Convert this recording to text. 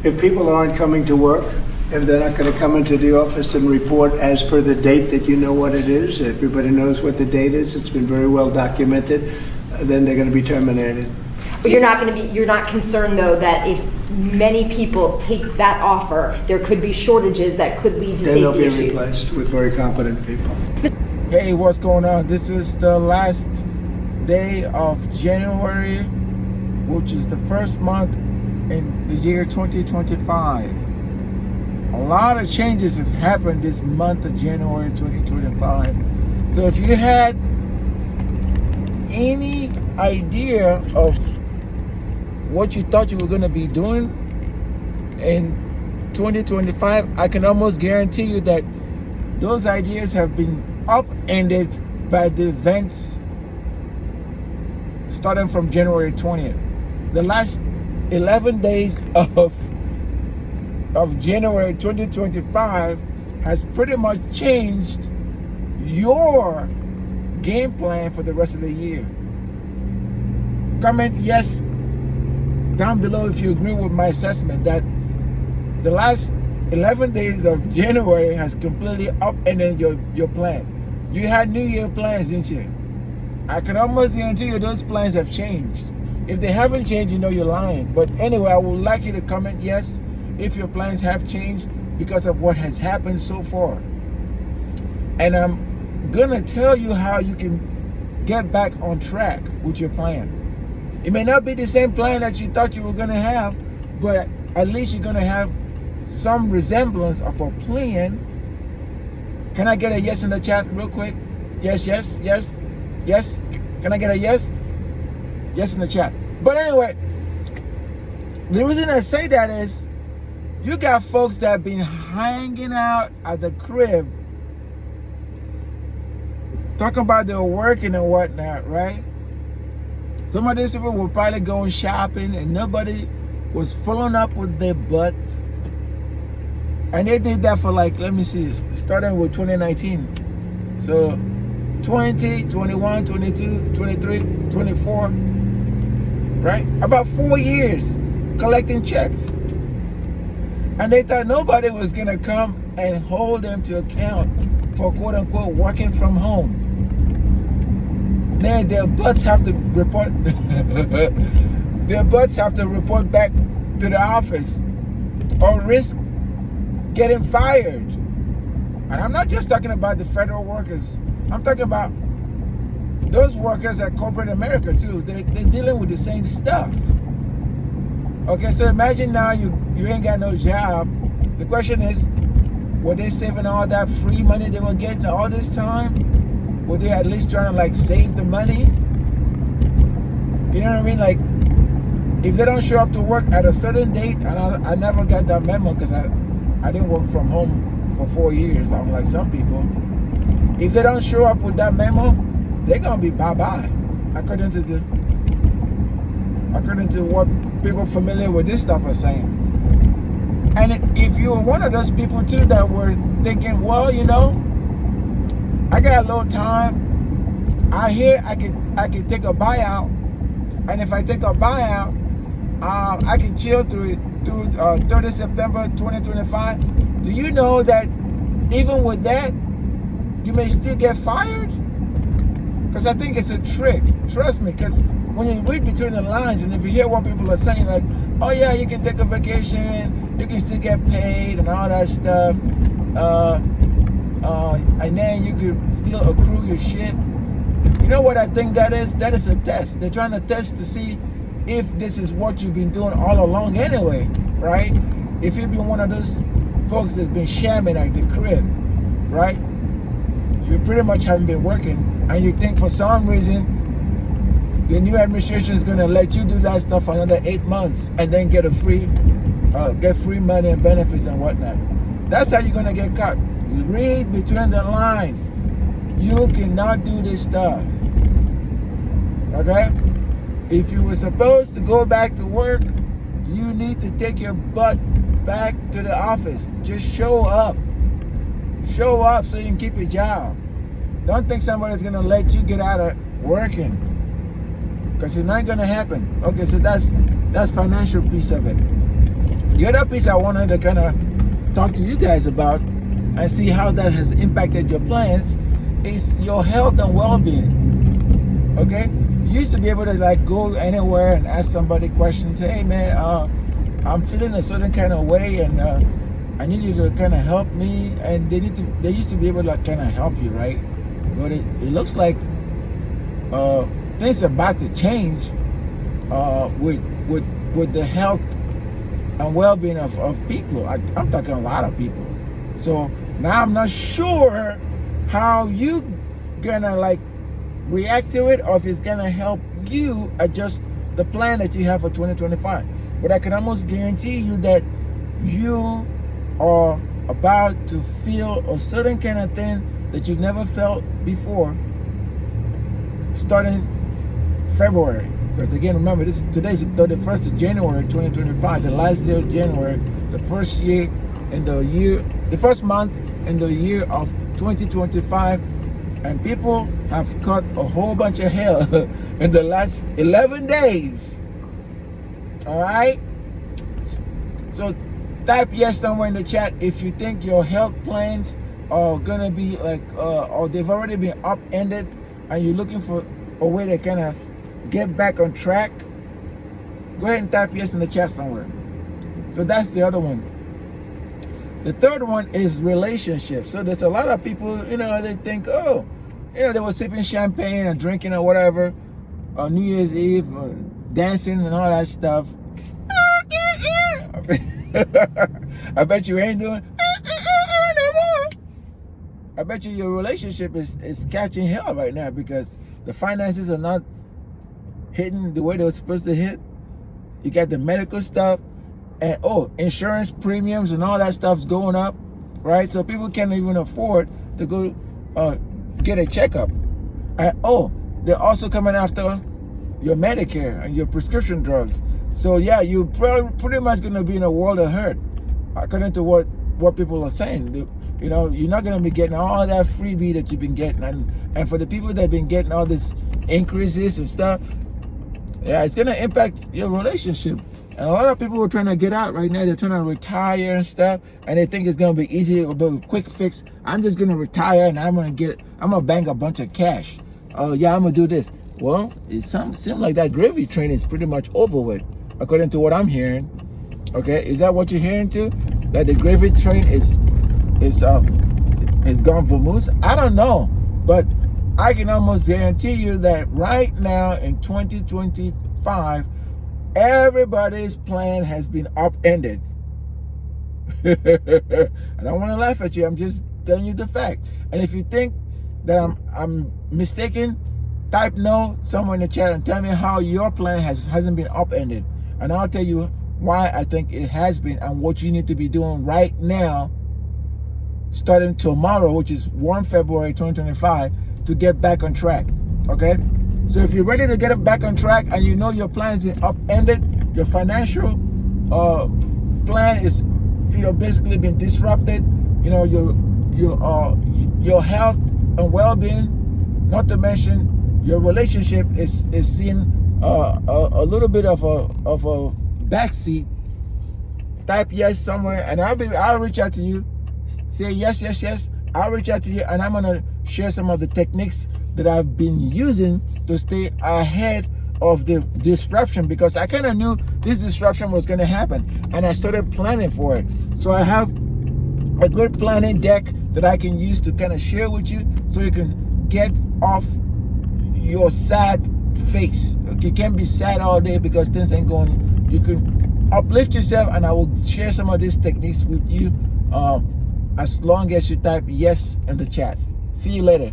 if people aren't coming to work, if they're not going to come into the office and report as per the date that you know what it is, everybody knows what the date is, it's been very well documented, then they're going to be terminated. But you're not concerned though that if many people take that offer, there could be shortages that could lead to then safety they'll be issues. replaced with very competent people. Hey, what's going on? This is the last day of January, which is the first month in the year 2025. A lot of changes have happened this month of January 2025. So if you had any idea of what you thought you were going to be doing in 2025, I can almost guarantee you that those ideas have been upended by the events starting from January 20th. The last 11 days of January 2025 has pretty much changed your game plan for the rest of the year. Comment yes down below if you agree with my assessment that the last 11 days of January has completely upended your plan. You had New Year plans, didn't you? I can almost guarantee you those plans have changed. If they haven't changed, you know you're lying. But anyway, I would like you to comment yes if your plans have changed because of what has happened so far. And I'm gonna tell you how you can get back on track with your plan. It may not be the same plan that you thought you were gonna have, but at least you're gonna have some resemblance of a plan. Can I get a yes in the chat real quick? Yes, yes, yes, yes. Can I get a yes? Yes in the chat. But anyway, the reason I say that is you got folks that have been hanging out at the crib talking about their working and whatnot, right? Some of these people were probably going shopping and nobody was filling up with their butts. And they did that for like, let me see, starting with 2019. So 20, 21, 22, 23, 24, right? About 4 years collecting checks. And they thought nobody was gonna come and hold them to account for quote unquote working from home. Now their butts have to report their butts have to report back to the office or risk getting fired. And I'm not just talking about the federal workers. I'm talking about those workers at corporate America too. They're dealing with the same stuff. Okay, so imagine now you ain't got no job. The question is, were they saving all that free money they were getting all this time? Were they at least trying to like save the money? You know what I mean? Like, if they don't show up to work at a certain date, and I never got that memo because I didn't work from home for 4 years, like some people. If they don't show up with that memo, they're gonna be bye-bye, according to what people familiar with this stuff are saying. And if you were one of those people too that were thinking, well, you know, I got a little time. I hear I can take a buyout, and if I take a buyout, I can chill through 30 September 2025. Do you know that even with that, you may still get fired? Because I think it's a trick. Trust me, because when you read between the lines and if you hear what people are saying, like, oh yeah, you can take a vacation, you can still get paid and all that stuff, and then you could still accrue your shit. You know what I think that is? That is a test. They're trying to test to see if this is what you've been doing all along anyway, right? If you've been one of those folks that's been shamming at the crib, right? You pretty much haven't been working, and you think for some reason the new administration is going to let you do that stuff for another 8 months and then get free money and benefits and whatnot. That's how you're going to get caught. Read between the lines. You cannot do this stuff. Okay? If you were supposed to go back to work, you need to take your butt back to the office. Just show up. Show up so you can keep your job. Don't think somebody's going to let you get out of working. Because it's not going to happen. Okay, so that's financial piece of it. The other piece I wanted to kind of talk to you guys about and see how that has impacted your plans is your health and well-being. Okay, you used to be able to like go anywhere and ask somebody questions. Hey man, I'm feeling a certain kind of way, and I need you to kind of help me. And they used to be able to like, kind of help you, right? But it looks like things are about to change with the health and well-being of people. I'm talking a lot of people. So now I'm not sure how you gonna like react to it, or if it's gonna help you adjust the plan that you have for 2025. But I can almost guarantee you that you are about to feel a certain kind of thing that you've never felt before, starting February. Because again, remember, today's the 31st of January 2025, the last day of January, the first month in the year of 2025, and people have cut a whole bunch of hair in the last 11 days. All right? So type yes somewhere in the chat if you think your health plans are gonna be like, or they've already been upended, and you're looking for a way to kind of get back on track. Go ahead and type yes in the chat somewhere. So that's the other one. The third one is relationships. So there's a lot of people, they think, oh, they were sipping champagne and drinking or whatever on New Year's Eve, dancing and all that stuff. I bet you ain't doing no more. I bet you your relationship is catching hell right now because the finances are not hitting the way they were supposed to hit. You got the medical stuff, and insurance premiums and all that stuff's going up, right? So people can't even afford to go get a checkup. And they're also coming after your Medicare and your prescription drugs. So yeah, you're pretty much going to be in a world of hurt, according to what people are saying. You're not going to be getting all that freebie that you've been getting, and for the people that have been getting all this increases and stuff, yeah, it's going to impact your relationship. And a lot of people are trying to get out right now. They're trying to retire and stuff, and they think it's going to be easy, a quick fix. I'm just going to retire and I'm going to bank a bunch of cash. Oh yeah, I'm going to do this. Well, it seems like that gravy train is pretty much over with, according to what I'm hearing. Okay, is that what you're hearing too? That the gravy train is gone vamoose? I don't know, but I can almost guarantee you that right now in 2025, everybody's plan has been upended. I don't want to laugh at you. I'm just telling you the fact. And if you think that I'm mistaken, type no somewhere in the chat and tell me how your plan hasn't been upended. And I'll tell you why I think it has been and what you need to be doing right now, starting tomorrow, which is 1 February 2025, to get back on track. Okay? So if you're ready to get back on track and you know your plan has been upended, your financial plan is basically been disrupted, your health and well-being, not to mention your relationship is seeing a little bit of a backseat, type yes somewhere and I'll reach out to you. Say yes. I'll reach out to you and I'm gonna share some of the techniques that I've been using to stay ahead of the disruption, because I kind of knew this disruption was going to happen and I started planning for it. So I have a good planning deck that I can use to kind of share with you so you can get off your sad face. Okay, you can't be sad all day because things ain't going. You can uplift yourself, and I will share some of these techniques with you as long as you type yes in the chat. See you later.